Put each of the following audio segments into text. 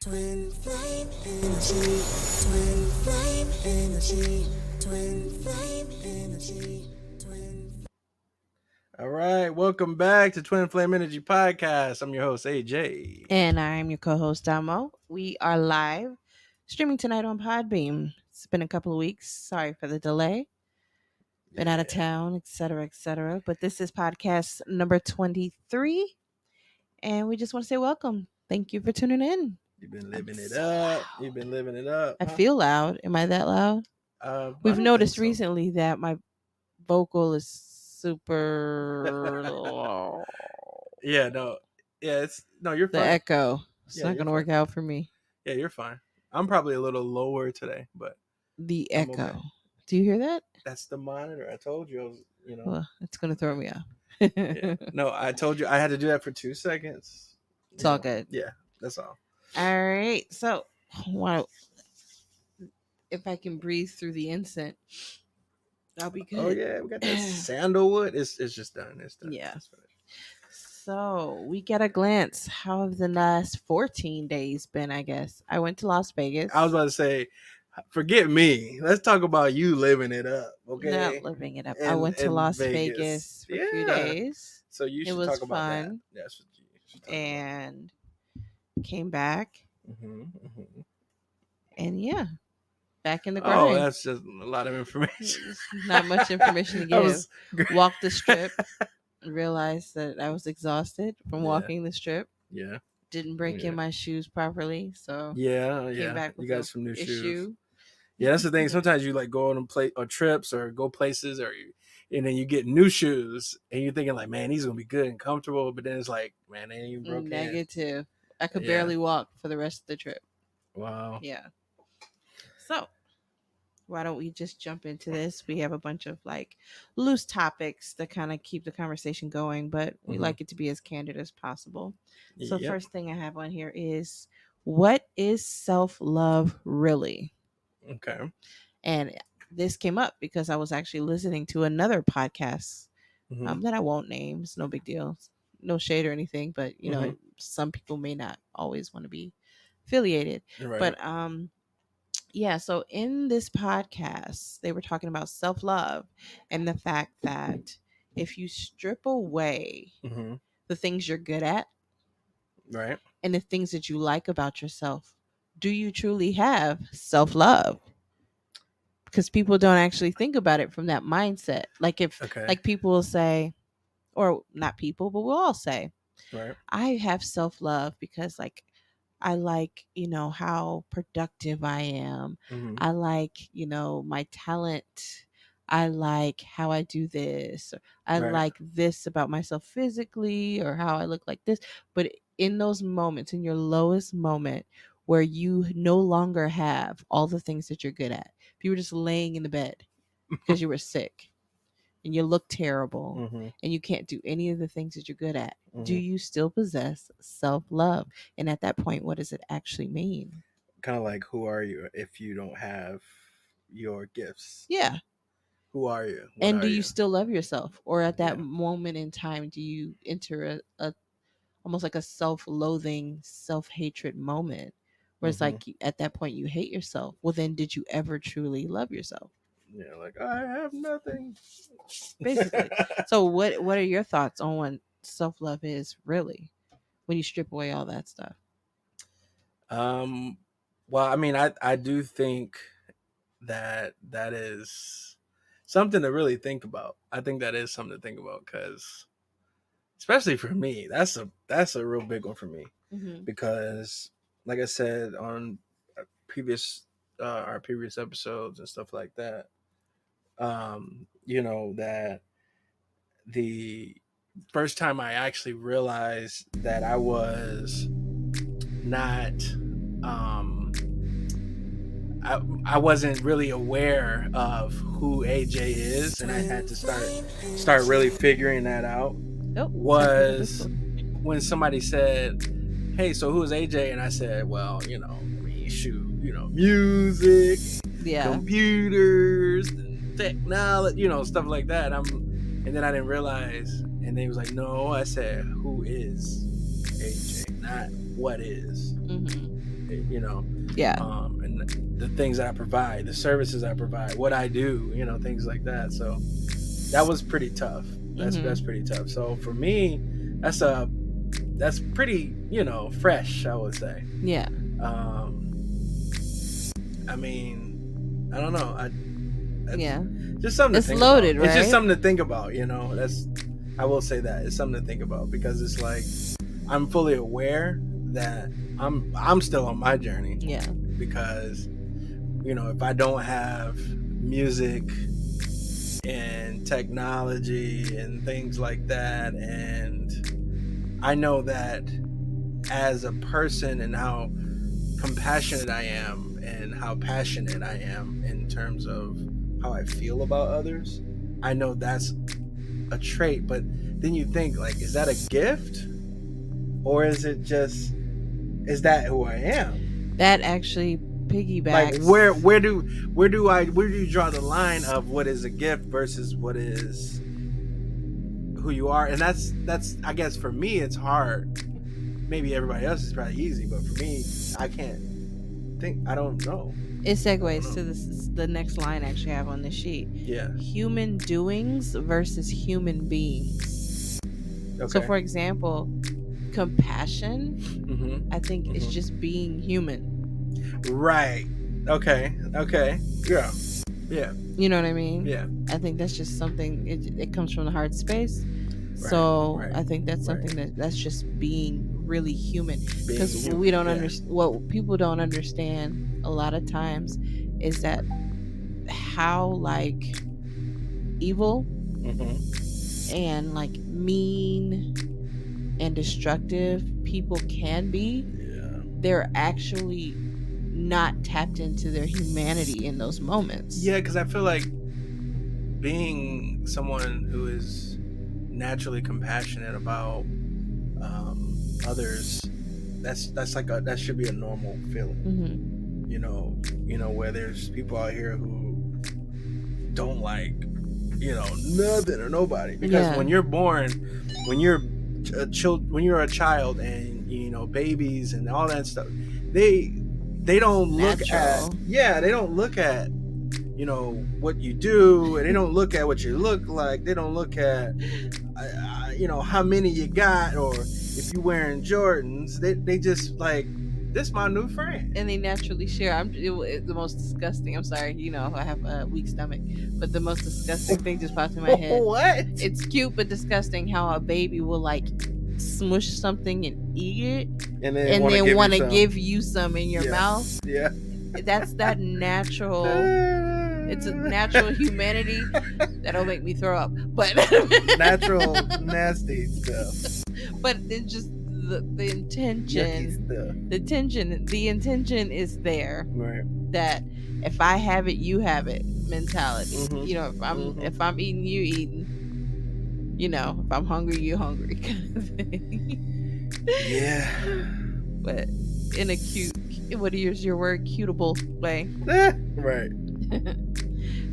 Twin flame energy, twin flame energy, twin flame energy, twin. All right, welcome back to Twin Flame Energy Podcast. I'm your host, AJ. And I'm your co host, Damo. We are live streaming tonight on Podbeam. It's been a couple of weeks. Sorry for the delay. Been out of town, etc., etc. But this is podcast number 23. And we just want to say welcome. Thank you for tuning in. You've been living I'm it so up. loud. You've been living it up. I feel loud. Am I that loud? I We've don't noticed think so. recently that my vocal is super low. Yeah, no. Yeah, you're The fine. echo. It's Yeah, not you're going to work fine. out for me. Yeah, you're fine. I'm probably a little lower today, but The I'm echo. okay. Do you hear that? That's the monitor. I told you, Well, it's going to throw me off. Yeah. No, I told you I had to do that for 2 seconds. It's all good. Yeah, that's all. All right. So, if I can breathe through the incense, that'll be good. Oh yeah, we got that sandalwood. It's just done. It's done. Yeah. It's finished. So, we get a glance. How have the last 14 days been, I guess? I went to Las Vegas. I was about to say, forget me. Let's talk about you living it up, okay? Not living it up. I went to Las Vegas for a few days. So you should It was talk about fun. that. That's what you should talk And came back. about. And yeah, back in the Oh, grind. that's just a lot of information. Not much information to That give. was Walked the strip. Realized that I was exhausted from Yeah. walking the strip. Yeah. Didn't break Yeah. in my shoes properly, so Yeah. came back with You got a some new shoes. issue. Yeah, that's the thing. Sometimes you like go on or trips or go places and then you get new shoes and you're thinking like, man, these are gonna be good and comfortable, but then it's like, man, they ain't even broken. Negative. I could Yeah. barely walk for the rest of the trip. Wow. Yeah. So why don't we just jump into this? We have a bunch of like loose topics that kind of keep the conversation going, but we Mhm. like it to be as candid as possible. So Yep. first thing I have on here is, what is self-love really? Okay. And this came up because I was actually listening to another podcast Mhm. that I won't name. It's no big deal. No shade or anything, but you know, some people may not always want to be affiliated. Right. But yeah, so in this podcast, they were talking about self-love and the fact that if you strip away Mhm. the things you're good at Right. and the things that you like about yourself, do you truly have self-love? Because people don't actually think about it from that mindset. Like like people will say, or not people, but we'll all say, Right. I have self-love because like I like, how productive I am. Mhm. I like, my talent. I like how I do this. Or I Right. like this about myself physically, or how I look like this. But in those moments, in your lowest moment where you no longer have all the things that you're good at, if you were just laying in the bed because you were sick and you look terrible Mhm. and you can't do any of the things that you're good at, do Mhm. you still possess self-love? And at that point, what does it actually mean? Kind of like, who are you if you don't have your gifts? Yeah. Who are you? What And are do you still love yourself? Or at that Yeah. moment in time, do you enter a almost like a self-loathing, self-hatred moment where it's like at that point you hate yourself? Well, then did you ever truly love yourself? Yeah, like I have nothing. Basically. So what are your thoughts on what self-love is really when you strip away all that stuff? Well, I mean, I do think that is something to really think about. I think that is something to think about because, especially for me, that's a real big one for me because, like I said on our previous episodes and stuff like that, that the first time I actually realized that I was not I wasn't really aware of who AJ is, and I had to start really figuring that out. Was when somebody said, "Hey, so who is AJ?" And I said, "Well, music, computers, technology, stuff like that." And then I didn't realize, and then he was like, "No," I said, "Who is AJ? Not what is." you know, Yeah. and the things that I provide, the services I provide, what I do, you know, things like that. So that was pretty tough. That's pretty tough. So for me, that's pretty, you know, fresh, I would say. Yeah. I mean, I don't know. That's Yeah. just something to It's think loaded, about. It's just right? something to think about, you know. I will say that it's something to think about because it's like I'm fully aware that I'm still on my journey. Yeah. Because, you know, if I don't have music and technology and things like that, and I know that as a person and how compassionate I am and how passionate I am in terms of how I feel about others, I know that's a trait. But then you think, like, is that a gift, or is that who I am? That actually piggybacks. Like, where do you draw the line of what is a gift versus what is who you are? And that's I guess for me it's hard. Maybe everybody else is probably easy, but for me, I can't think. I don't know. It segues to the next line I actually have on the sheet. Yeah. Human doings versus human beings. Okay. So, for example, compassion, I think is just being human. Right. Okay. Yeah. You know what I mean? Yeah. I think that's just something. It comes from the heart space. Right, So right, I think that's something that's just being really human. Because human, we don't understand. What people don't understand a lot of times is that how like evil and like mean and destructive people can be. Yeah. They're actually not tapped into their humanity in those moments. Yeah, because I feel like being someone who is naturally compassionate about others, that's like that should be a normal feeling. You know, where there's people out here who don't like, you know, nothing or nobody, because when you're born, when you're a child, and you know, babies and all that stuff, they don't look at they don't look at, you know, what you do, and they don't look at what you look like. They don't look at you know, how many you got, or if you wearing Jordans. They just like, this my new friend, and they naturally share. The most disgusting. I'm sorry, you know, I have a weak stomach, but the most disgusting thing just popped in my head. What? It's cute but disgusting how a baby will like smush something and eat it, and then want to give you some in your mouth. Yeah, that's that natural. It's a natural humanity that'll make me throw up, but natural nasty stuff. But it's just the intention, the intention is there. Right. That if I have it, you have it mentality. You know, if I'm eating, you eating. You know, if I'm hungry, you hungry kind of thing. Yeah. But in a cute, what is your word, cutable way. Right.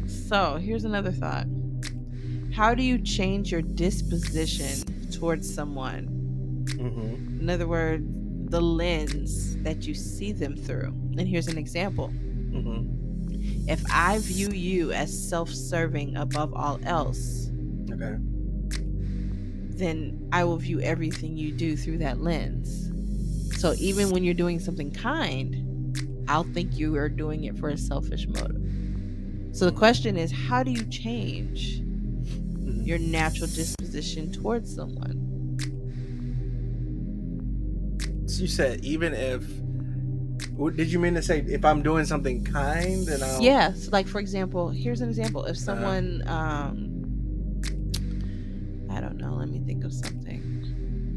So here's another thought. How do you change your disposition towards someone? In other words, the lens that you see them through. And here's an example. If I view you as self-serving above all else, okay, then I will view everything you do through that lens. So even when you're doing something kind, I'll think you are doing it for a selfish motive. So the question is, how do you change your natural disposition towards someone? So you said, even if, what did you mean to say? If I'm doing something kind, then I'll... Yeah. So like, for example, here's an example. If someone, I don't know, let me think of something.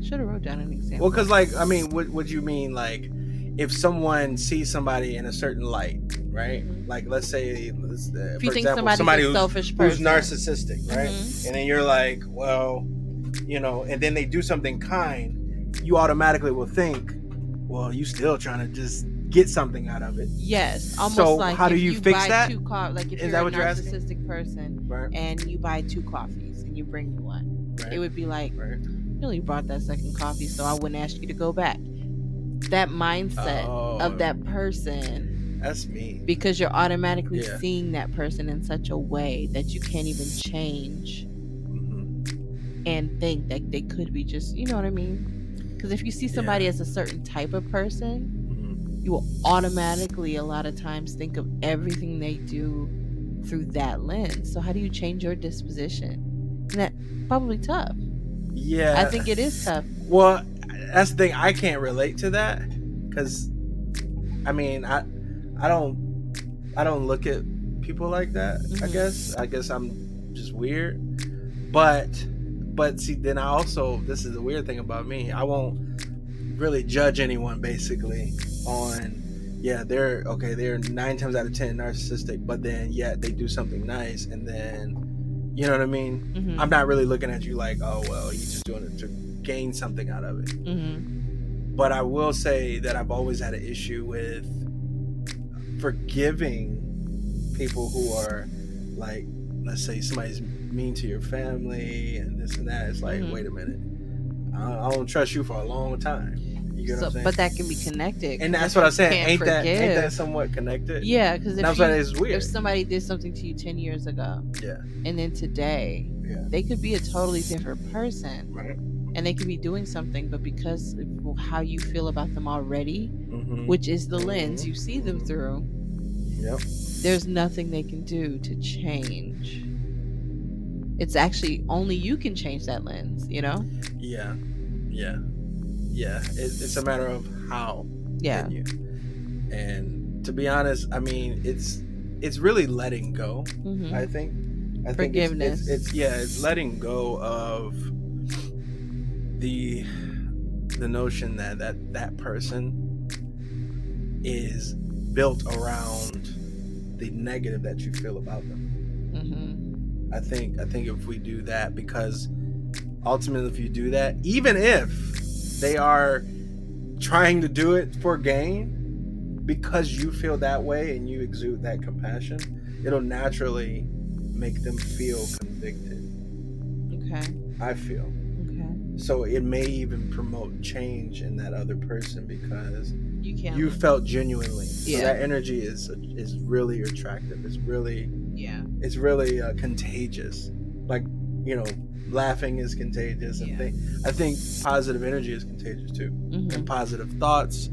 Should have wrote down an example. Well, because like, I mean, what you mean, like, if someone sees somebody in a certain light, right? Like, let's say, if you for think example, somebody who's selfish person, who's narcissistic, right? And then you're like, well, you know, and then they do something kind, you automatically will think, well, you still trying to just get something out of it. Yes, almost so like how do you fix that? Like if Is you're that a narcissistic person, right, and you buy 2 coffees and you bring me one, right, it would be like, right, you really brought that second coffee, so I wouldn't ask you to go back. that mindset of Oh, that person that's me. because you're automatically Yeah. seeing that person in such a way that you can't even change and think that they could be just, you know what I mean? Because if you see somebody Yeah. as a certain type of person, you will automatically a lot of times think of everything they do through that lens. So how do you change your disposition? And that probably tough. Yeah. I think it is tough. Well, that's the thing. I can't relate to that because, I mean, I don't look at people like that. I guess I'm just weird. But see, then I also, this is the weird thing about me. I won't really judge anyone basically on, yeah, they're okay. They're 9 times out of 10 narcissistic, but then yet they do something nice, and then, you know what I mean. I'm not really looking at you like, oh well, he's just doing it to gain something out of it. But I will say that I've always had an issue with forgiving people who are like, let's say somebody's mean to your family and this and that. It's like, wait a minute, I don't trust you for a long time. You get what I'm saying? But that can be connected, and that's what I'm saying. Ain't that somewhat connected? Yeah, because weird. If somebody did something to you 10 years ago, Yeah, and then today, yeah, they could be a totally different person, right. And they could be doing something, but because of how you feel about them already, which is the lens you see them through, Yep. there's nothing they can do to change. It's actually only you can change that lens, you know? Yeah. It's a matter of how. Yeah. Can you? And to be honest, I mean, it's really letting go. I think Forgiveness. It's letting go of the notion that person is built around the negative that you feel about them. I think if we do that, because ultimately if you do that, even if they are trying to do it for gain, because you feel that way and you exude that compassion, it'll naturally make them feel convicted. Okay. I feel. So it may even promote change in that other person because you felt genuinely. So that energy is really attractive. It's really contagious. Like, you know, laughing is contagious, and I think positive energy is contagious too, and positive thoughts.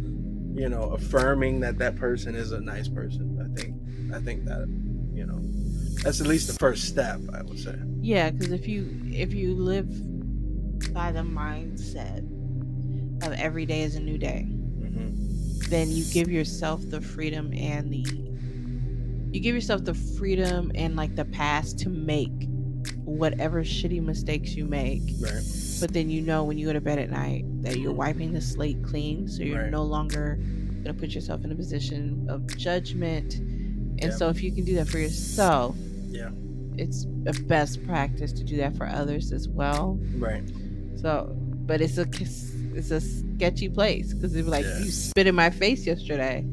You know, affirming that person is a nice person. I think that, you know, that's at least the first step, I would say. Yeah, because if you live by the mindset of every day is a new day, then you give yourself the freedom and like the past to make whatever shitty mistakes you make. Right. But then, you know, when you go to bed at night, that you're wiping the slate clean, so you're no longer going to put yourself in a position of judgment. And so if you can do that for yourself, it's a best practice to do that for others as well. Right. So, but it's a sketchy place, because it's like, you spit in my face yesterday.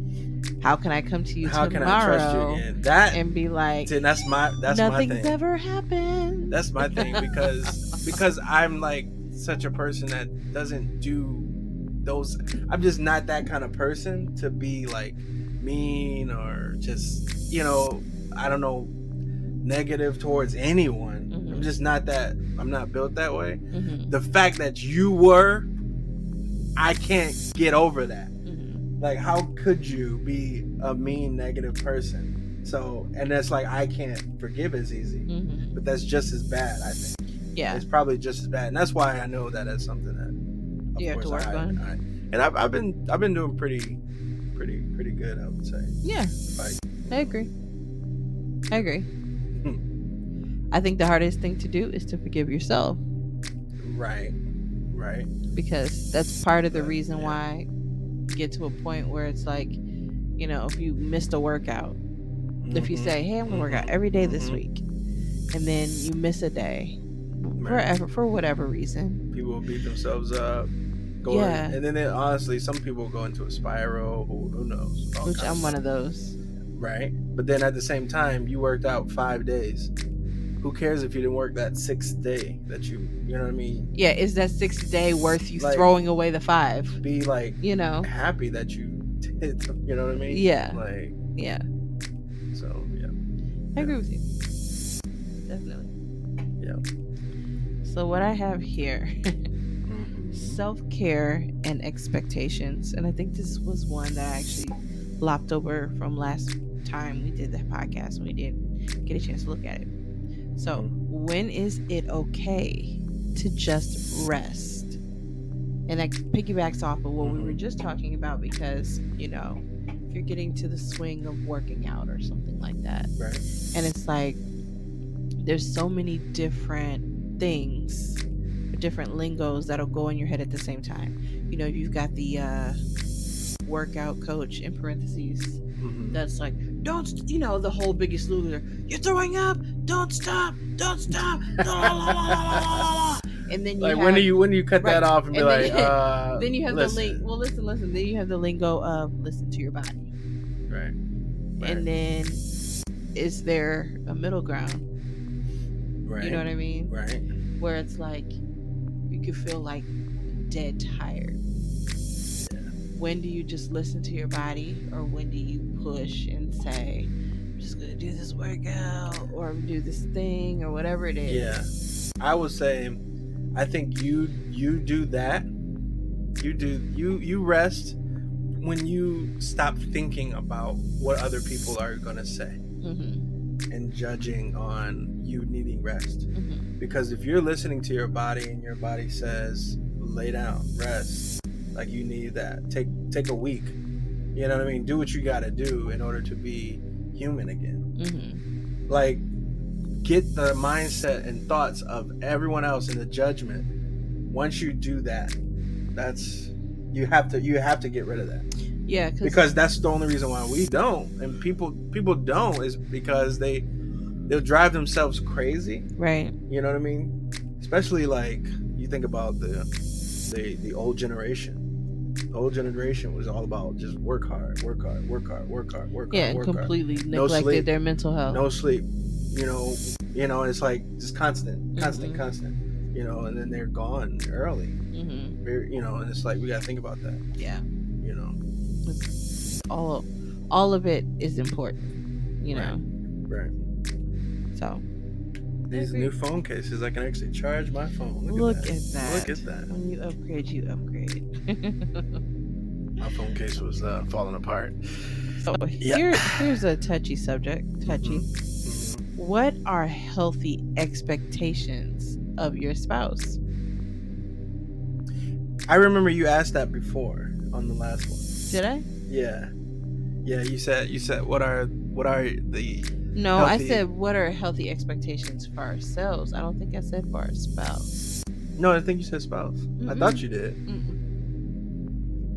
How can I come to you tomorrow? Can I trust you again? And be like, that's nothing's ever happened. That's my thing, because I'm like such a person that doesn't do those. I'm just not that kind of person to be like mean or just, you know, I don't know, negative towards anyone. I'm just not that. I'm not built that way. The fact that you were, I can't get over that. Like, how could you be a mean, negative person? So, and that's like, I can't forgive as easy, but that's just as bad, I think. Yeah, it's probably just as bad, and that's why I know that that's something that you have to work on. And I've been doing pretty good, I would say. Yeah, I agree. I think the hardest thing to do is to forgive yourself. Right. Because that's part of the reason why you get to a point where it's like, you know, if you missed a workout, if you say, hey, I'm gonna work out every day this week, and then you miss a day for whatever reason, people will beat themselves up. And then honestly, some people go into a spiral. Who knows? Which I'm one of those. Right. But then at the same time, you worked out 5 days. who cares if you didn't work that 6th day that you know what I mean? Yeah, is that 6th day worth you Like, throwing away the 5? Be like, You know, happy that you did, you know what I mean? Yeah. Like, yeah, so yeah. I agree with you. Definitely. Yeah. So what I have here, Mhm. self-care and expectations, and I think this was one that I actually lopped over from last time we did the podcast when we didn't get a chance to look at it. So, when is it okay to just rest? And that piggybacks off of what we were just talking about, because, you know, if you're getting to the swing of working out or something like that, Right. and it's like there's so many different things, different lingos that'll go in your head at the same time. You know, you've got the workout coach in parentheses that's like, don't, you know, the whole Biggest Loser, you're throwing up, don't stop, don't stop, and then you like, have, when do you cut that off and be then, like, then you have listen. the listen, then you have the lingo of listen to your body, Right. and then is there a middle ground? Right. You know what I mean? Right. Where it's like you could feel like dead tired. Yeah. When do you just listen to your body, or when do you push and say, I'm just gonna do this workout, or do this thing, or whatever it is? Yeah. I would say, I think you do that. You rest when you stop thinking about what other people are gonna say and judging on you needing rest. Because if you're listening to your body and your body says lay down, rest, like you need that, take a week, you know what I mean, do what you got to do in order to be human again. Like, get the mindset and thoughts of everyone else and the judgment. Once you do that, that's you have to get rid of that. Yeah, because that's the only reason why we don't, and people don't, is because they'll drive themselves crazy. Right. You know what I mean? Especially like you think about the old generation. The old generation was all about just work hard. Yeah, and completely neglected their mental health. No sleep. You know, it's like just constant. You know, and then they're gone early. You know, and it's like we gotta think about that. Yeah. You know, all of it is important. You know. Right. So. These new phone cases, I can actually charge my phone. Look at that. Look at that. When you upgrade, you upgrade. My phone case was falling apart. So here's a touchy subject. Touchy. What are healthy expectations of your spouse? I remember you asked that before on the last one. Did I? Yeah. Yeah, you said what are the No, healthy... I said what are healthy expectations for ourselves. I don't think I said for our spouse. No, I think you said spouse. I thought you did.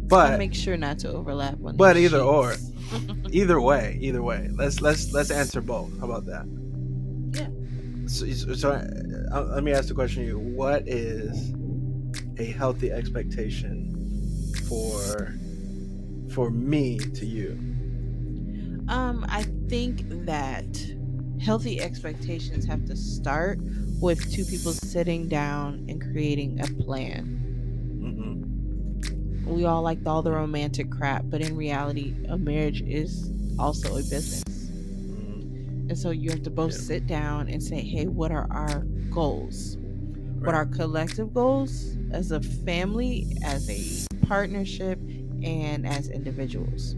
But I'll make sure not to overlap on. But either sheets. Or, either way, let's answer both. How about that? Yeah. So let me ask the question to you: what is a healthy expectation for me to you? I think that healthy expectations have to start with two people sitting down and creating a plan. We all like all the romantic crap, but in reality, a marriage is also a business. And so you have to both sit down and say, hey, what are our goals? Right. What are collective goals as a family, as a partnership, and as individuals?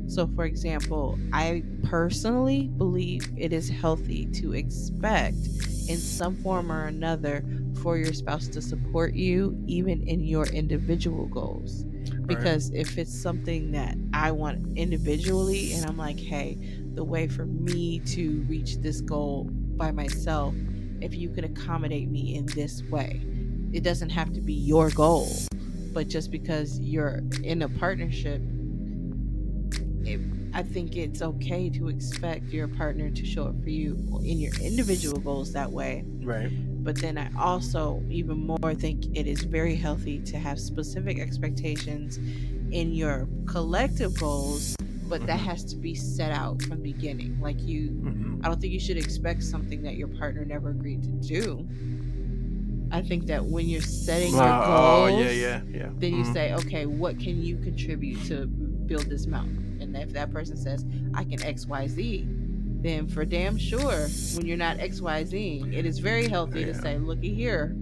So, for example, I personally believe it is healthy to expect in some form or another for your spouse to support you even in your individual goals. Because if it's something that I want individually and I'm like, hey, the way for me to reach this goal by myself, if you can accommodate me in this way, it doesn't have to be your goal, but just because you're in a partnership, I think it's okay to expect your partner to show up for you in your individual goals that way. Right. But then I also even more think it is very healthy to have specific expectations in your collective goals but that has to be set out from the beginning. Like I don't think you should expect something that your partner never agreed to do. I think that when you're setting your goals, then you say, okay, what can you contribute to build this mountain? And if that person says, I can X, Y, Z, then for damn sure, when you're not X, Y, Z, it is very healthy to say, looky here,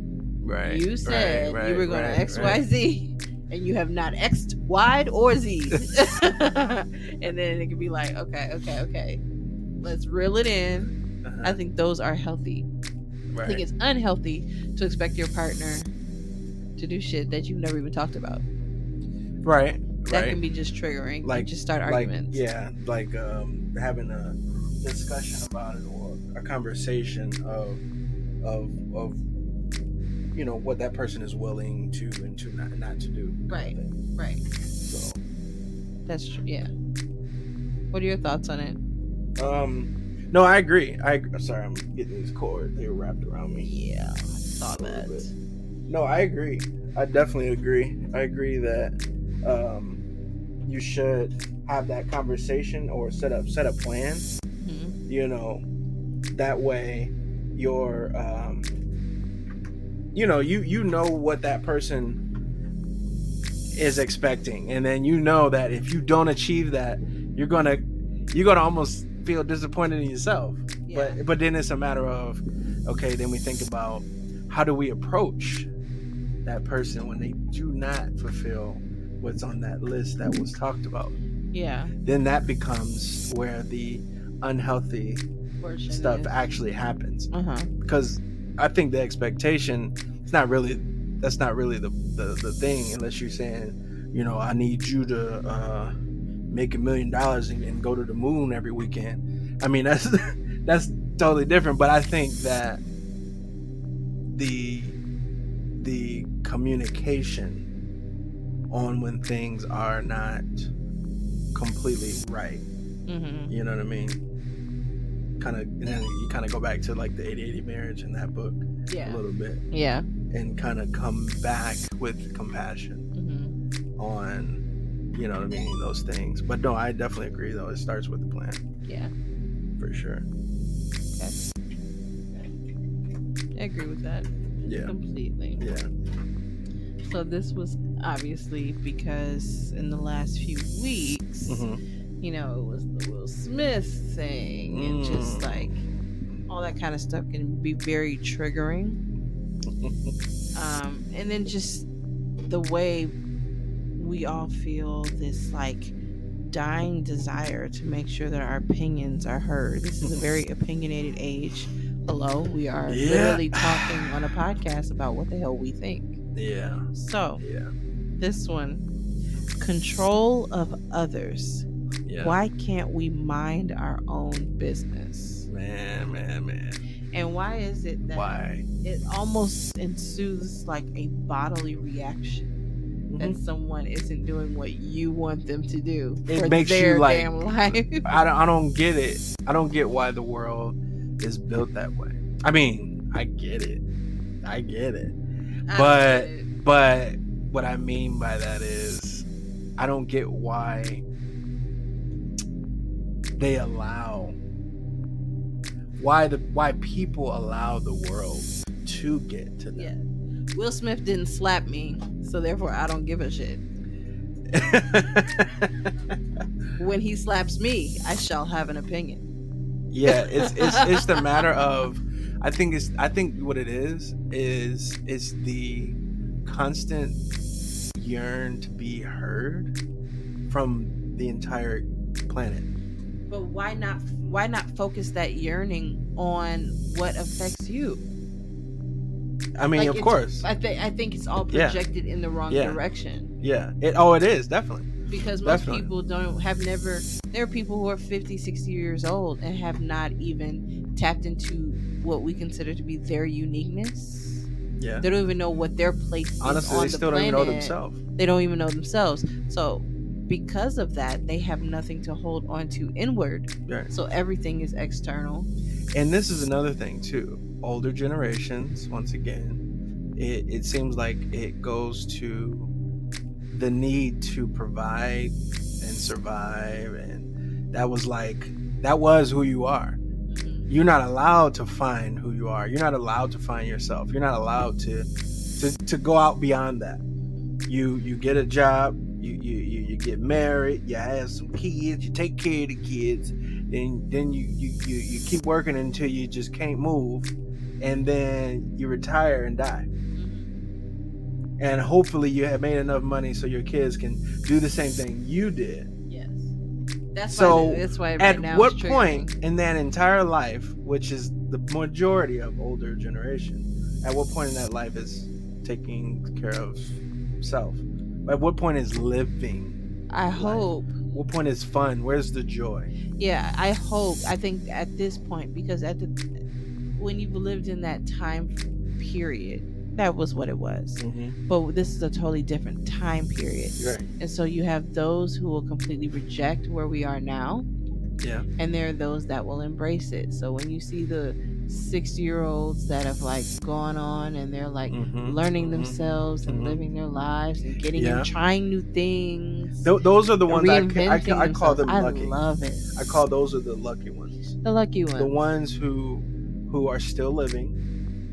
you said you were going to X, Y, Z, and you have not X'd, Y'd, or Z'd. And then it can be like, okay, let's reel it in. I think those are healthy. I think it's unhealthy to expect your partner to do shit that you've never even talked about. That can be just triggering. Like, just start arguments. Like having a discussion about it, or a conversation of what that person is willing to and to not to do. Right. So that's true. Yeah. What are your thoughts on it? No, I agree. Sorry, I'm getting these cords. They were wrapped around me. Yeah, I saw that. No, I agree. I definitely agree. I agree that you should have that conversation or set a plan. Mm-hmm. That way you're you know what that person is expecting, and then that if you don't achieve that, you're gonna almost feel disappointed in yourself. Yeah. But then it's a matter of, okay, then we think about how do we approach that person when they do not fulfill what's on that list that was talked about. Yeah. Then that becomes where the unhealthy portion stuff actually happens. Because I think the expectation that's not really the thing, unless you're saying, I need you to make $1 million and go to the moon every weekend. I mean, that's totally different. But I think that the communication on when things are not completely right, you know what I mean? You kind of go back to like the 80-80 marriage in that book a little bit, and kind of come back with compassion on. You know what I mean? Those things. But no, I definitely agree, though. It starts with the plan. Yeah. For sure. Okay. I agree with that. Yeah. Completely. Yeah. So this was obviously because in the last few weeks, it was the Will Smith thing, and just like all that kind of stuff can be very triggering. And then just the way we all feel this like dying desire to make sure that our opinions are heard. This is a very opinionated age. Hello, we are literally talking on a podcast about what the hell we think. Yeah. So, this one, control of others. Yeah. Why can't we mind our own business? Man. And why is it that it almost ensues like a bodily reaction? That someone isn't doing what you want them to do. It makes you like damn life. I don't get it. I don't get why the world is built that way. I mean, I get it. But what I mean by that is I don't get why they allow why people allow the world to get to them. Yeah. Will Smith didn't slap me, so therefore I don't give a shit. When he slaps me, I shall have an opinion. Yeah, it's the matter of I think what it is the constant yearn to be heard from the entire planet. But why not focus that yearning on what affects you? I mean, of course. I think it's all projected in the wrong direction. Yeah. It is, definitely. Because most people there are people who are 50, 60 years old and have not even tapped into what we consider to be their uniqueness. Yeah. They don't even know what their place is on the planet. Honestly, they still don't even know themselves. They don't even know themselves. So because of that, they have nothing to hold on to inward. Right. So everything is external. And this is another thing too. Older generations, once again, it seems like it goes to the need to provide and survive, and that was who you are. You're not allowed to find who you are. You're not allowed to find yourself. You're not allowed to go out beyond that. You get a job, you get married, you have some kids, you take care of the kids, then you keep working until you just can't move, and then you retire and die. And hopefully you have made enough money so your kids can do the same thing you did. Yes. That's why right at now what it's point triggering. in that entire life, which is the majority of older generation, at what point in that life is taking care of self? At what point is living? I life? hope. What point is fun? Where's the joy? Yeah, I hope. I think at this point, because when you've lived in that time period, that was what it was. Mm-hmm. But this is a totally different time period. Right. And so you have those who will completely reject where we are now. Yeah. And there are those that will embrace it. So when you see the 60-year-olds that have like gone on and they're like learning themselves and living their lives and getting and trying new things. Those are the ones I call them lucky. I love it. I call those are the lucky ones. The lucky ones. The ones who are still living.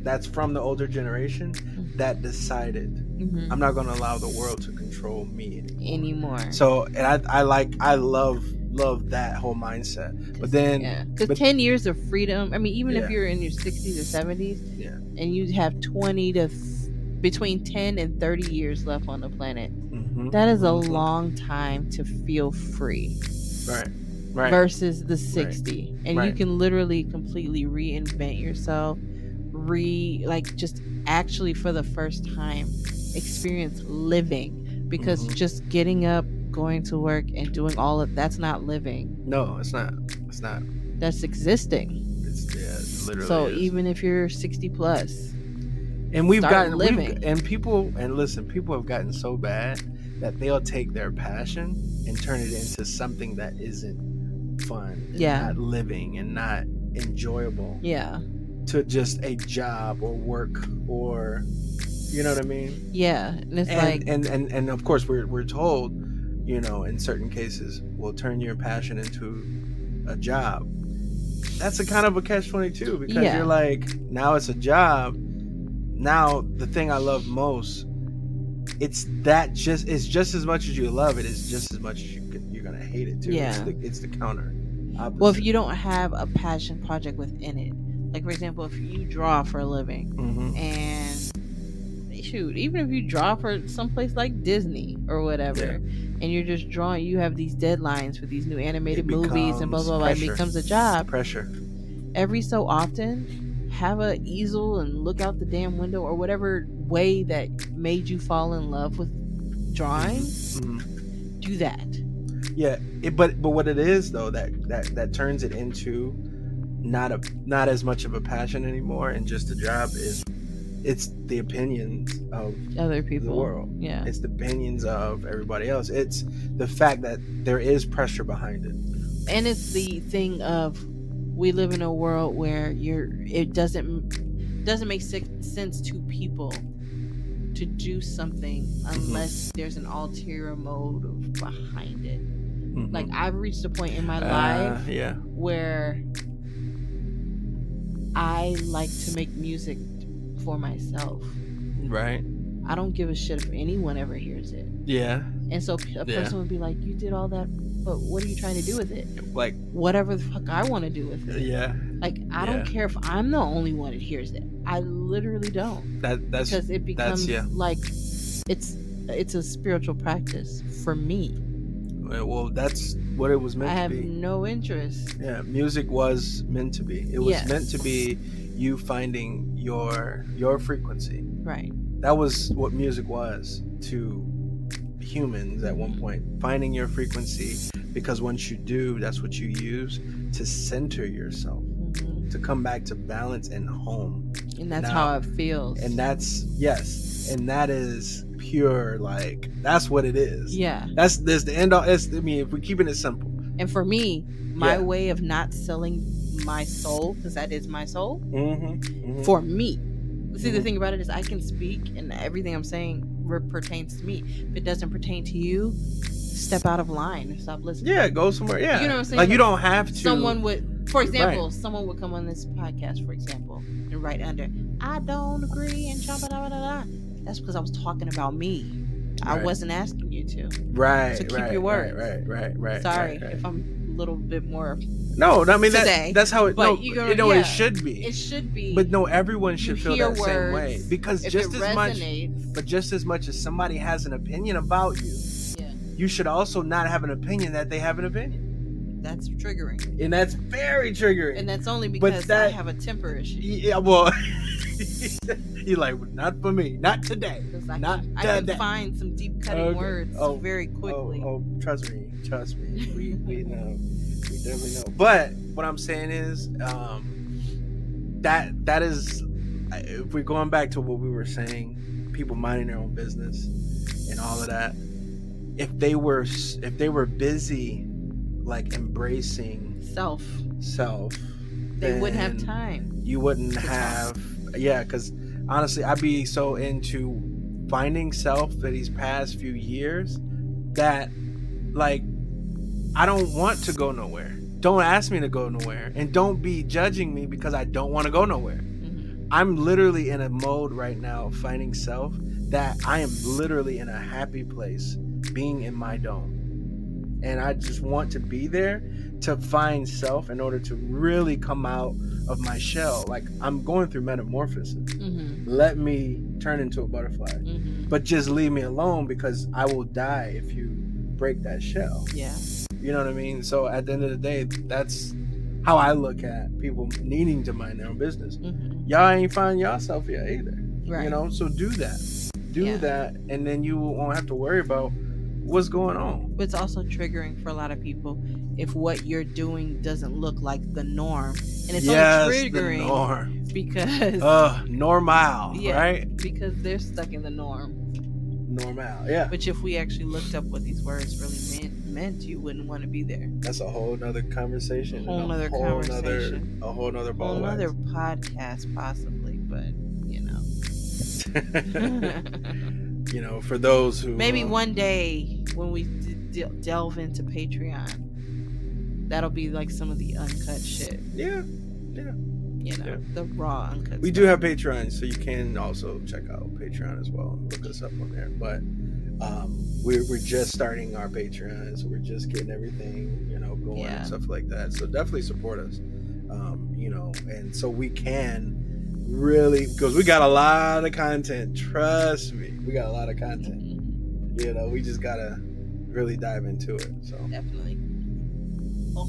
That's from the older generation that decided I'm not going to allow the world to control me anymore. So, and I love that whole mindset. But then, because 10 years of freedom. I mean, even if you're in your 60s or 70s, and you have between 10 and 30 years left on the planet, that is a long time to feel free. Right. Versus the 60, and you can literally completely reinvent yourself. Just actually for the first time experience living, because just getting up, going to work and doing all of that's not living. No, it's not. That's existing. It literally so is. Even if you're 60 plus, and people have gotten so bad that they'll take their passion and turn it into something that isn't fun, and not living and not enjoyable. To just a job or work, or you know what I mean? Yeah. And it's and of course we're told, in certain cases, we'll turn your passion into a job. That's a kind of a catch-22, because you're like, now it's a job. Now the thing I love most, it's just as much as you love it, it's just as much as you're gonna hate it too. It's the counter opposite. Well, if you don't have a passion project within it, like for example, if you draw for a living, and shoot, even if you draw for someplace like Disney or whatever, and you're just drawing, you have these deadlines for these new animated movies and blah blah blah. It becomes a job. Pressure. Every so often, have an easel and look out the damn window, or whatever way that made you fall in love with drawing. Do that. Yeah, but what it is though, that turns it into not as much of a passion anymore and just a job, it's the opinions of other people, the world. Yeah, it's the opinions of everybody else. It's the fact that there is pressure behind it, and it's the thing of, we live in a world where it doesn't make sense to people to do something unless there's an ulterior motive behind it. Like, I've reached a point in my life where I like to make music for myself. Right. I don't give a shit if anyone ever hears it. Yeah. And so a person would be like, you did all that, but what are you trying to do with it? Like, whatever the fuck I want to do with it. Yeah. Like, I don't care if I'm the only one that hears it. I literally don't. That's because it becomes like it's a spiritual practice for me. Well, that's what it was meant to be. I have no interest. Yeah, music was meant to be. It was meant to be you finding your frequency. Right. That was what music was to humans at one point. Finding your frequency, because once you do, that's what you use to center yourself, to come back to balance and home. And that's how it feels. And that's, and that is pure, like, that's what it is. Yeah. That's the end all. If we're keeping it simple. And for me, my way of not selling my soul, because that is my soul, for me. See, the thing about it is I can speak and everything I'm saying pertains to me. If it doesn't pertain to you, step out of line and stop listening. Yeah, go somewhere. Yeah, You know what I'm saying? Like you don't have to. Someone would, for example, Right. someone would come on this podcast, for example, and write under, I don't agree, and da da da da. That's because I was talking about me. I Right. wasn't asking you to. Right. So keep right, your words. Right. Sorry right. if I'm a little bit more. No, I mean today, that's how it. but No, you know, it yeah, should be. It should be. But no, everyone should you feel hear that same way words, because if just it as much. resonates, But just as much as somebody has an opinion about you, yeah, you should also not have an opinion that they have an opinion. that's triggering. And that's very triggering. And that's only because I have a temper issue. Yeah, well, you're like, not for me, not today. Because I Not can today. find some deep cutting words very quickly. Oh, trust me. We know. We definitely know. But what I'm saying is, that is, if we're going back to what we were saying, people minding their own business and all of that. If they were busy, like embracing self, they wouldn't have time. You wouldn't have, yeah, because honestly, I'd be so into finding self for these past few years that, like, I don't want to go nowhere. Don't ask me to go nowhere, and don't be judging me because I don't want to go nowhere. Mm-hmm. I'm literally in a mode right now, finding self, that I am literally in a happy place, being in my dome. And I just want to be there to find self in order to really come out of my shell. Like, I'm going through metamorphosis. Mm-hmm. Let me turn into a butterfly. Mm-hmm. But just leave me alone, because I will die if you break that shell. Yeah. You know what I mean? So at the end of the day, that's how I look at people needing to mind their own business. Mm-hmm. Y'all ain't find yourself yet either. Right. You know, so do that. Do that, and then you won't have to worry about what's going on. But it's also triggering for a lot of people if what you're doing doesn't look like the norm. And it's only triggering the norm. because normal, right? Because they're stuck in the norm. Normal, yeah. Which if we actually looked up what these words really meant, you wouldn't want to be there. That's a whole nother conversation. A whole nother conversation. A whole nother ball. A whole nother podcast, possibly, but you know. You know, for those who maybe one day when we delve into Patreon, that'll be like some of the uncut shit. Yeah. You know, the raw uncut. We do have Patreon, so you can also check out Patreon as well and look us up on there. But we're just starting our Patreon, so we're just getting everything, you know, going and stuff like that. So definitely support us, you know, and so we can really, because we got a lot of content. Trust me, we got a lot of content. Mm-hmm. You know, we just gotta really dive into it. So definitely. Oh,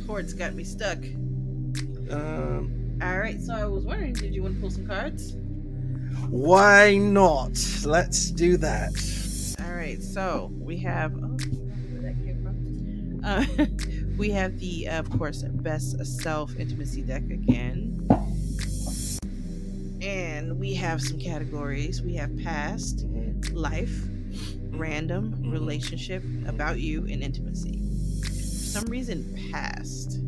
cord's got me stuck. All right, so I was wondering, did you want to pull some cards? Why not? Let's do that. All right, so we have. Oh, where that came from? We have the, of course, best self intimacy deck again, and we have some categories. We have past, life, random, relationship, about you, and intimacy. For some reason, past.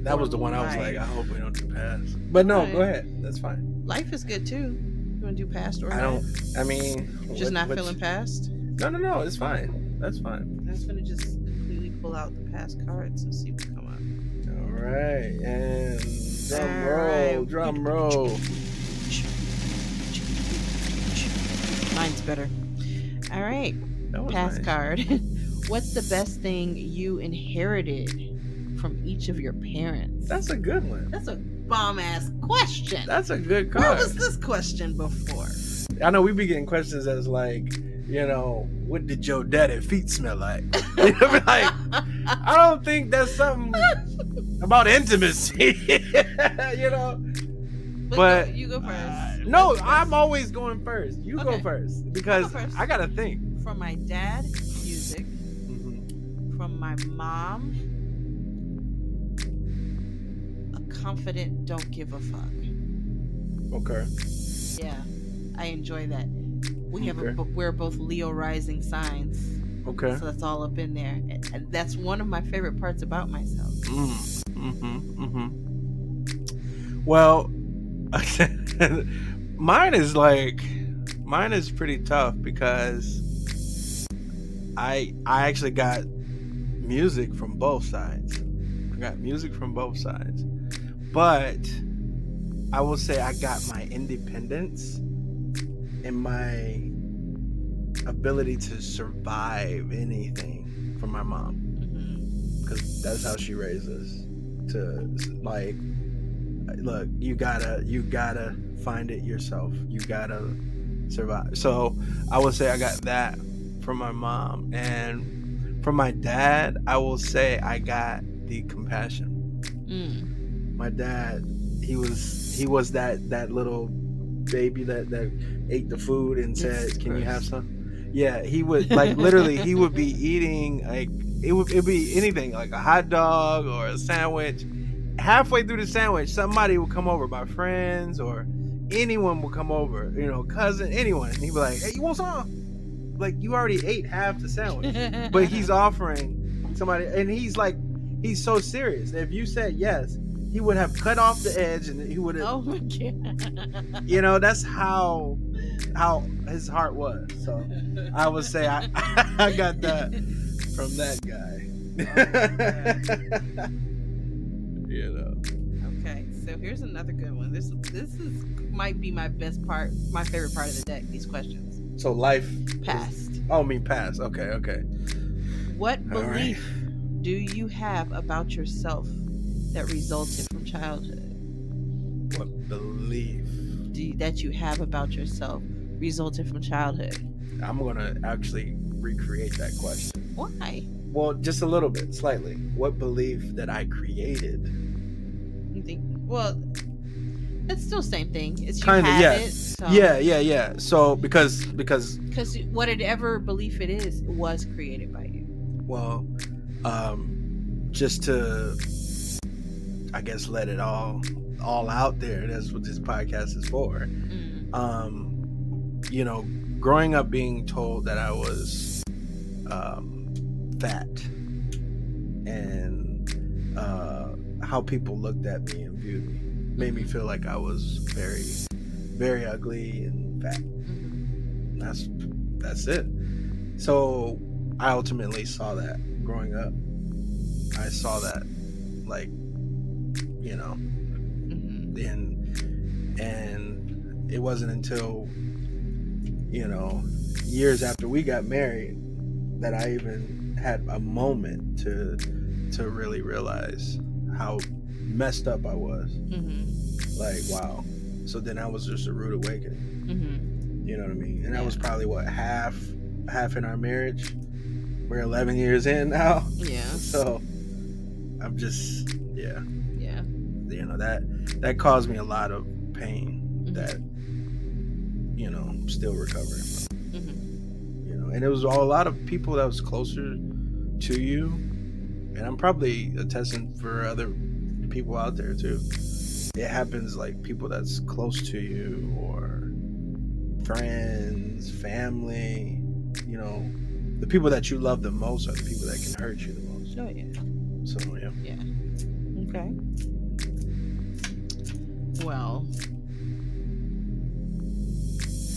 That was the one I was like, I hope we don't do past. But no, go ahead. That's fine. Life is good too. You want to do past or just not feeling past? No, it's fine. That's fine. I'm just going to just completely pull out the past cards and see what come up. All right. And drum roll. Mine's better. All right. Past card. What's the best thing you inherited from each of your parents? That's a good one. That's a bomb-ass question. That's a good card. Where was this question before? I know we be getting questions that's like, you know, what did your daddy feet smell like? You know, like, I don't think that's something about intimacy. You know? But you go first. No, I'm always going first. You go first. Because I got to think. From my dad, music. Mm-hmm. From my mom, confident, don't give a fuck. Okay. Yeah, I enjoy that. We're both Leo rising signs. Okay. So that's all up in there, and that's one of my favorite parts about myself. Well, mine is like Mine is pretty tough because I actually got music from both sides. I got music from both sides. But I will say I got my independence and my ability to survive anything from my mom. Because that's how she raised us. To like, look, you gotta find it yourself. You gotta survive. So I would say I got that from my mom, and from my dad, I will say I got the compassion. My dad, he was that little baby that ate the food and said, "Can you have some?" Yeah, he would like literally he would be eating like it'd be anything like a hot dog or a sandwich. Halfway through the sandwich, somebody would come over, my friends or anyone would come over, cousin, anyone, and he'd be like, "Hey, you want some?" Like, you already ate half the sandwich, but he's offering somebody, and he's so serious. If you said yes, he would have cut off the edge, and he would have. Oh my god! That's how his heart was. So I would say I got that from that guy. Okay, so here's another good one. This might be my favorite part of the deck. These questions. So life past. I mean past. Okay. What belief do you have about yourself that resulted from childhood? What belief that you have about yourself resulted from childhood? I'm gonna actually recreate that question. Why? Well, just a little bit, slightly. What belief that I created? You think? Well, it's still the same thing. It's kind of, yeah. It, so. Yeah. So because whatever belief it is, it was created by you. Well, just to, I guess, let it all out there. That's what this podcast is for. Growing up being told that I was fat, and how people looked at me and viewed me made me feel like I was very, very ugly and fat. That's it. So I ultimately saw that growing up. I saw that, like, and it wasn't until years after we got married that I even had a moment to really realize how messed up I was. Like, wow. So then that was just a rude awakening. You know what I mean? And that was probably half in our marriage. We're 11 years in now. Yeah. So I'm just that caused me a lot of pain that I'm still recovering from. And it was a lot of people that was closer to you, and I'm probably attesting for other people out there too. It happens, like people that's close to you or friends, family, the people that you love the most are the people that can hurt you the most. Oh yeah. So yeah. Okay. Well,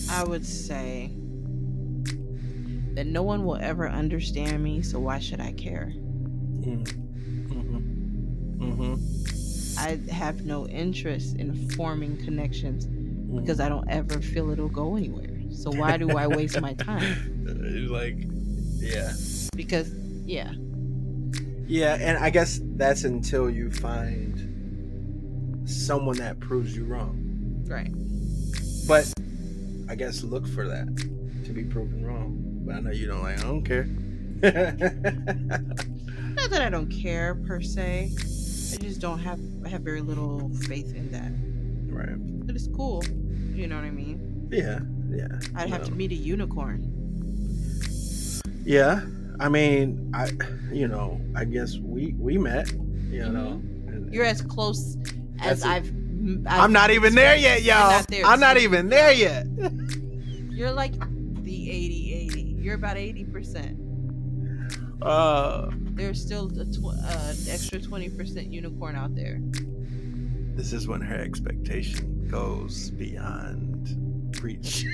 I would say that no one will ever understand me, so why should I care? I have no interest in forming connections because I don't ever feel it'll go anywhere. So why do I waste my time? Because and I guess that's until you find someone that proves you wrong. Right. But I guess look for that to be proven wrong. But I know you don't. I don't care. Not that I don't care per se. I just don't have very little faith in that. Right. But it's cool. You know what I mean? Yeah. I'd have to meet a unicorn. Yeah. I mean, I guess we met, and you're as close as I'm not even there yet, y'all. I'm not even there yet. You're like the 80. You're about 80%. There's still an extra 20% unicorn out there. This is when her expectation goes beyond Preach.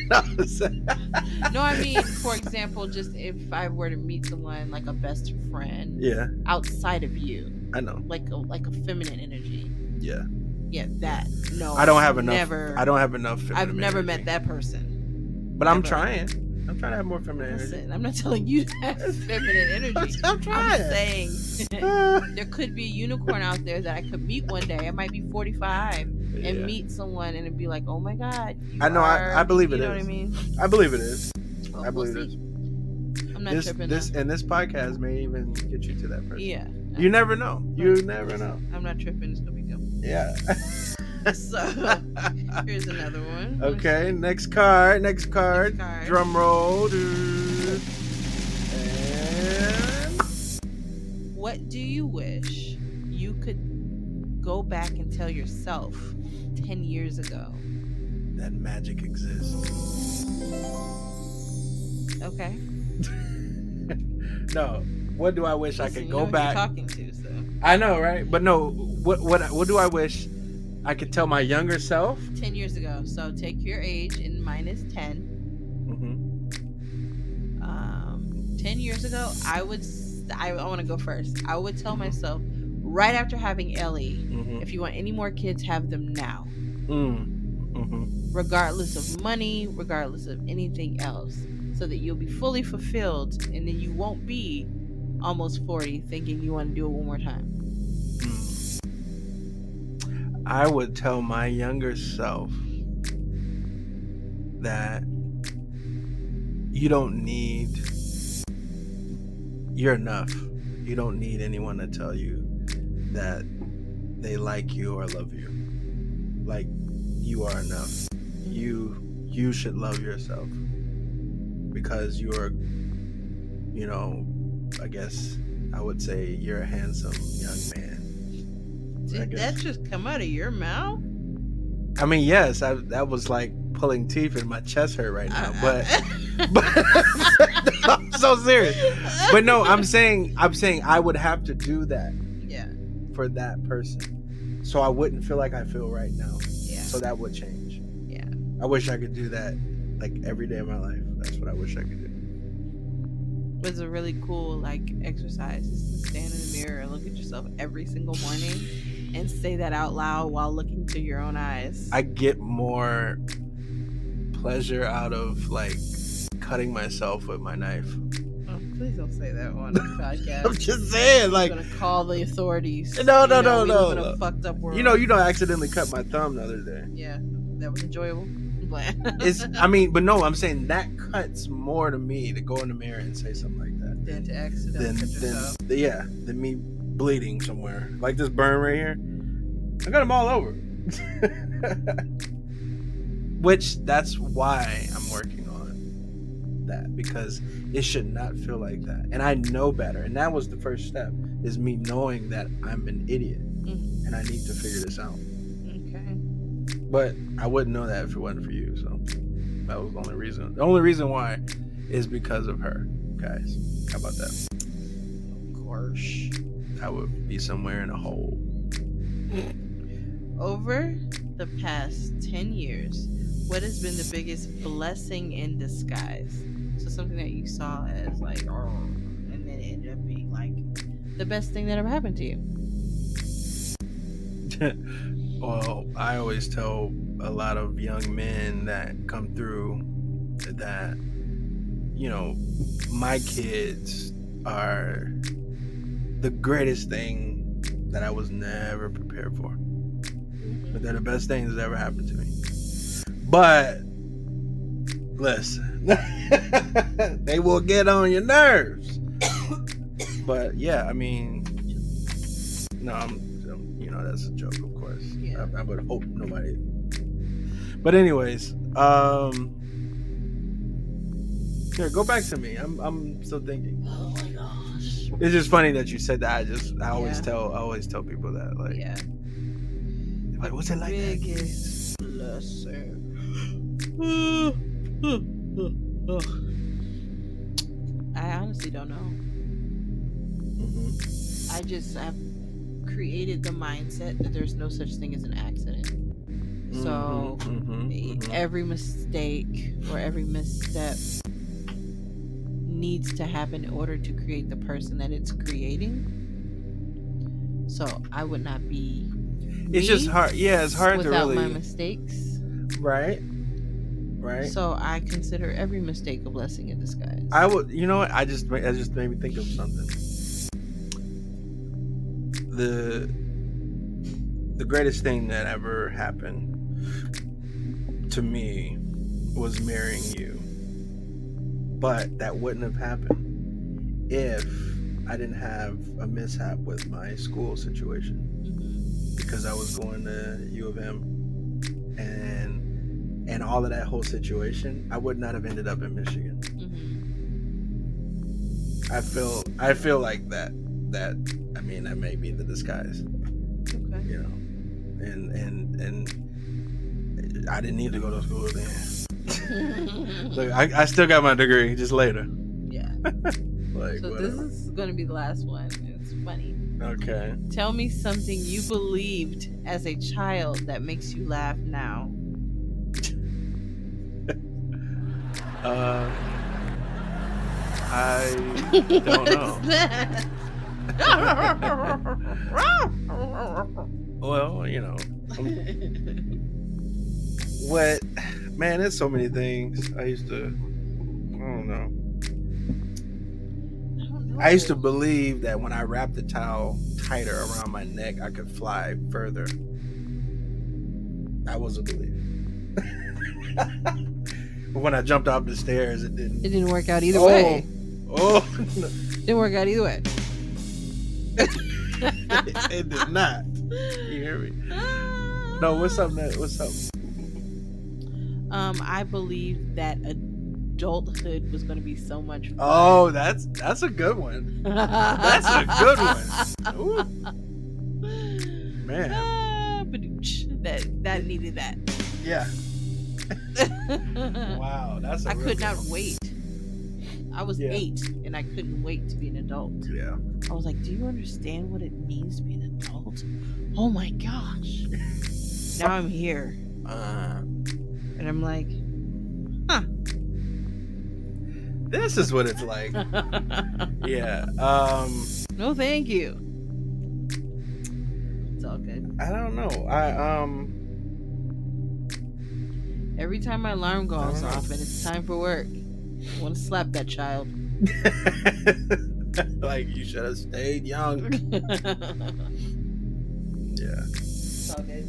No, I mean, for example, just if I were to meet someone like a best friend Yeah, outside of you, I know. like a feminine energy. Yeah. Yeah, that. No, I don't have enough. Never. I don't have enough. I've never energy. met that person. But I'm Ever. trying. I'm trying to have more feminine Listen, energy. I'm not telling you to have feminine energy. I'm trying. I'm saying there could be a unicorn out there that I could meet one day. I might be 45 and meet someone and it'd be like, oh my God. I know. I believe it is. You know what I mean? I believe it is. Well, I believe we'll it is. I'm not tripping. This podcast may even get you to that person. Yeah. You never know. You never know. I'm not tripping. It's no big deal. Yeah. So here's another one. Okay, next card. Drum roll. And what do you wish you could go back and tell yourself 10 years ago? That magic exists. Okay. No. What do I wish I could go who back? You're talking to, so. I know, right? But no. What do I wish I could tell my younger self? 10 years ago. So take your age and minus 10. 10 years ago, I want to go first. I would tell myself right after having Ellie, if you want any more kids, have them now. Regardless of money, regardless of anything else, so that you'll be fully fulfilled, and then you won't be almost 40 thinking you want to do it one more time. I would tell my younger self that you're enough. You don't need anyone to tell you that they like you or love you. Like, you are enough. You should love yourself because you're, I guess I would say you're a handsome young man. Did that just come out of your mouth? I mean, yes, that was like pulling teeth and my chest hurt right now, but I'm so serious. But no, I'm saying I would have to do that. Yeah. For that person. So I wouldn't feel like I feel right now. Yeah. So that would change. Yeah. I wish I could do that like every day of my life. That's what I wish I could do. It's a really cool exercise is to stand in the mirror and look at yourself every single morning and say that out loud while looking to your own eyes. I get more pleasure out of cutting myself with my knife. Oh, please don't say that on the podcast. I'm just saying, I'm gonna call the authorities. No. We live in a fucked up world. You don't accidentally cut my thumb the other day. Yeah, that was enjoyable. But no, I'm saying that cuts more to me to go in the mirror and say something like that than to accidentally cut yourself. Than me bleeding somewhere. Like this burn right here. I got them all over. Which, that's why I'm working on that, because it should not feel like that. And I know better. And that was the first step, is me knowing that I'm an idiot and I need to figure this out. Okay. But I wouldn't know that if it wasn't for you. So that was the only reason. The only reason why is because of her, guys. How about that? Of course. I would be somewhere in a hole. Over the past 10 years, what has been the biggest blessing in disguise? So something that you saw as and then it ended up being the best thing that ever happened to you. Well, I always tell a lot of young men that come through that, my kids are the greatest thing that I was never prepared for. But they're the best things that ever happened to me. But listen, they will get on your nerves. But yeah, I mean, no, that's a joke, of course. Yeah. I would hope nobody. But anyways, here, go back to me. I'm still thinking. Oh my gosh. It's just funny that you said that. I always tell people that what's it like? Biggest blessing. I honestly don't know. Mm-hmm. I've created the mindset that there's no such thing as an accident. So every mistake or every misstep needs to happen in order to create the person that it's creating. So I would not be It's just hard. Yeah, it's hard to without really. my mistakes. Right. So I consider every mistake a blessing in disguise. I would. You know what? I just made me think of something. The greatest thing that ever happened to me was marrying you, but that wouldn't have happened if I didn't have a mishap with my school situation, because I was going to U of M, and all of that whole situation, I would not have ended up in Michigan. I feel like that I mean, that may be the disguise. Okay. You know, and I didn't need to go to school then. Look, I still got my degree, just later. Yeah. Like, so whatever. this is going to be the last one. It's funny. Okay. Tell me something you believed as a child that makes you laugh now. I don't know. Well, you know, what, man, there's so many things. I don't know. I used to believe that when I wrapped the towel tighter around my neck, I could fly further. That was a belief. But when I jumped off the stairs, it didn't. It didn't work out either way. Oh, Didn't work out either way. it did not. You hear me? No, what's up? I believed that adulthood was going to be so much fun. Oh, that's a good one. That's a good one. Ooh. Man. That needed that. Yeah. Wow, that's a I could not one. wait. I was 8 and I couldn't wait to be an adult. Yeah. I was like, do you understand what it means to be an adult? Oh my gosh. Now I'm here. And I'm like, huh. This is what it's like. Yeah. No, thank you. It's all good. I don't know. Every time my alarm goes off and it's time for work, I want to slap that child. Like, you should have stayed young. Yeah. It's all good.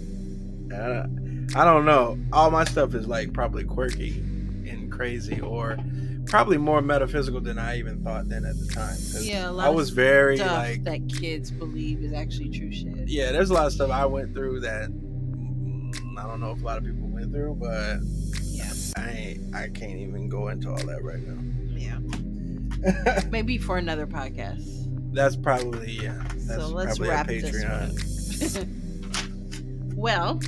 I don't know. All my stuff is like probably quirky and crazy, or probably more metaphysical than I even thought then at the time. Yeah, a lot I was very stuff like that kids believe is actually true shit. Yeah, there's a lot of stuff I went through that I don't know if a lot of people went through, but yeah, I can't even go into all that right now. Yeah. Maybe for another podcast. That's probably That's so let's probably wrap a Patreon. this one. Well,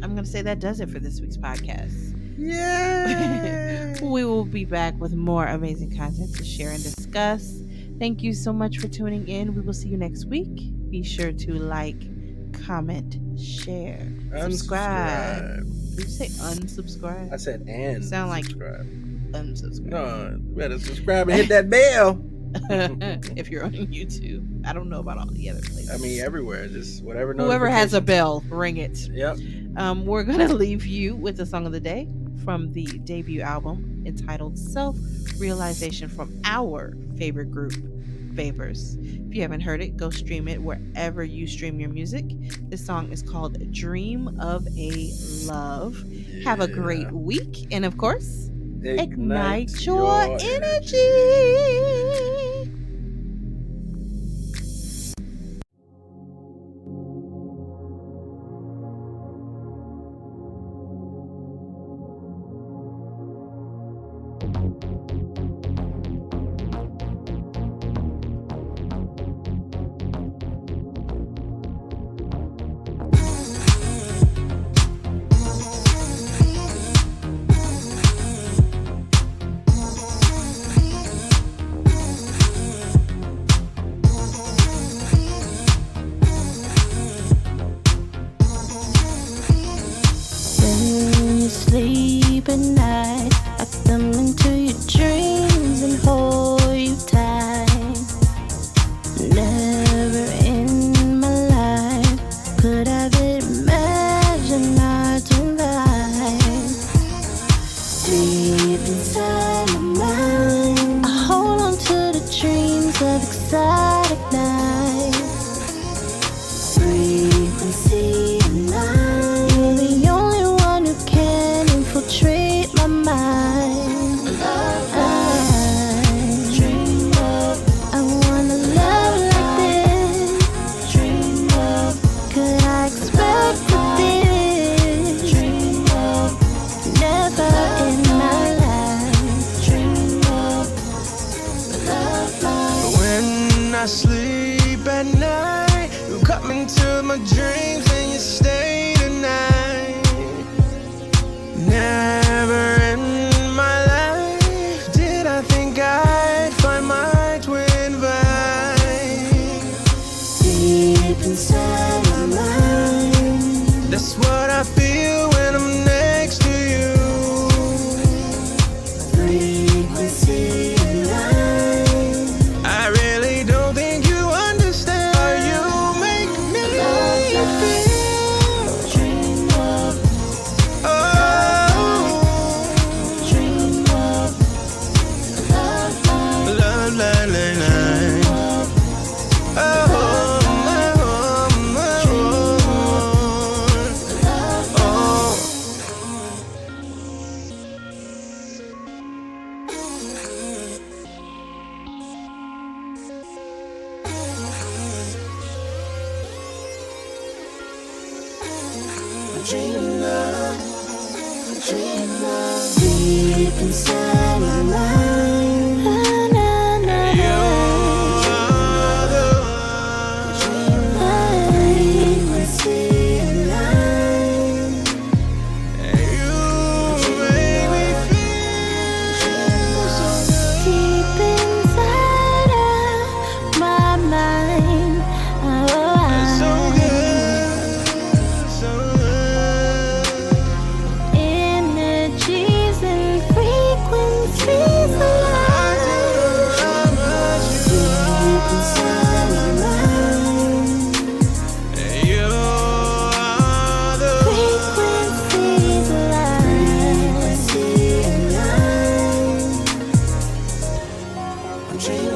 I'm gonna say that does it for this week's podcast. Yeah. We will be back with more amazing content to share and discuss. Thank you so much for tuning in. We will see you next week. Be sure to like, comment, share, subscribe. Did you say unsubscribe? I said and. You sound like subscribe. Unsubscribe. No, you better subscribe and hit that bell. If you're on YouTube, I don't know about all the other places. I mean, everywhere, just whatever. Whoever has a bell, ring it. Yep. We're gonna leave you with the song of the day from the debut album entitled Self Realization from our favorite group, Vapors. If you haven't heard it, go stream it wherever you stream your music. This song is called Dream of a Love. Yeah. Have a great week, and of course, ignite your energy. of exotic nights. Frequency of light. You're the only one who can infiltrate my mind. I dream of, I wanna love like this. Dream of, could I expect this? Dream of, never in my life. Dream of, love like. When I sleep at night, you come into my dreams and you stay tonight. Never in my life did I think I'd find my twin vibe. Deep inside my mind, That's what I feel when I'm next to you. frequency of light. I really don't think you understand how you make me feel. Dream of, Oh, dream of, love like. love, la, la, la. Oh, my, oh, my, oh, oh. Dream of, dream of, deep inside my mind. Na, na, na, You na. are the Dream of, frequency of light. one. You make me feel so Deep inside of my mind. good, so Oh, good, so good. energies and frequencies alive. Deep inside my mind. You are the Frequencies alive. Frequency alive. I'm dreaming.